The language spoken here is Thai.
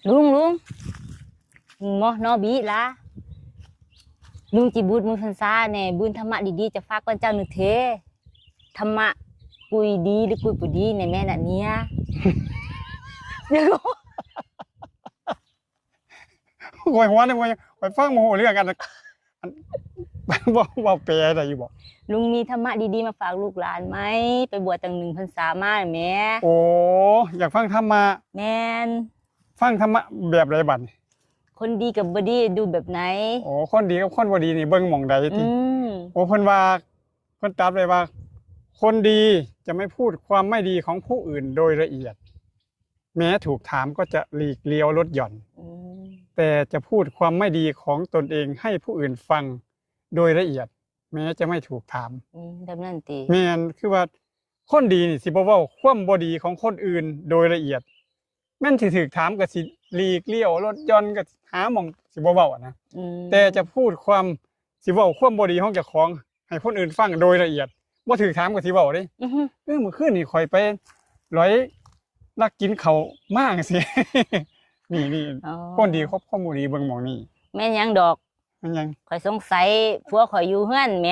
ลุงหมอนอบีละลุงจีบูดมือพันซาเนี่ยบุญธรรมะดีๆจะฝากก่อนเจ้าหนึ่งเทธรรมะกุยดีหรือกุยปุดีในแม่น่ะเนี่ยเดี๋ยว โอยหัวเนี่ยโอยฟังโมโหเรื่องกันว่าแปลอะไรอยู่บอก ลุงมีธรรมะดีๆมาฝากลูกหลานไหมไปบวชตั้ง1 พรรษามาแม่ โอ้อยากฟังธรรมะ แม่น ฟังธรรมะแบบไรบัดนี่ คนดีกับบดีดูแบบไหน โอ้คนดีกับคนบ่ดีนี่เบิ่งหม่องใดติ ม โอ้เพิ่นตรัสเลยว่า คนดีจะไม่พูดความไม่ดีของผู้อื่นโดยละเอียด แม้ถูกถามก็จะหลีกเลี้ยวลดหย่อน อืม แต่จะพูดความไม่ดีของตนเองให้ผู้อื่นฟังโดยละเอียด แม้จะไม่ถูกถาม แบบนั้นติ แม่นคือว่าคนดีนี่สิบ่เว้าความบ่ดีของคนอื่นโดยละเอียดแม่นสิถูกถามก็สิหลีกเลี้ยวลดหย่อนก็หาหม่องสิบ่เว้าอะนะ อืม แต่จะพูดความสิเว้าความบ่ดีของเจ้าของให้คนอื่นฟังโดยละเอียดบ่ถูกถามก็สิเว้าเด้ อือฮึ เมื่อคืนนี่ข่อยไปร้อยลักกินข้าวมากสิ นี่ อ๋อ คนดีครบข้อมูลดีเบิ่งหม่องนี้ แม่นยังดอก มันยัง ข่อยสงสัยผัวข่อยอยู่เฮือนแหม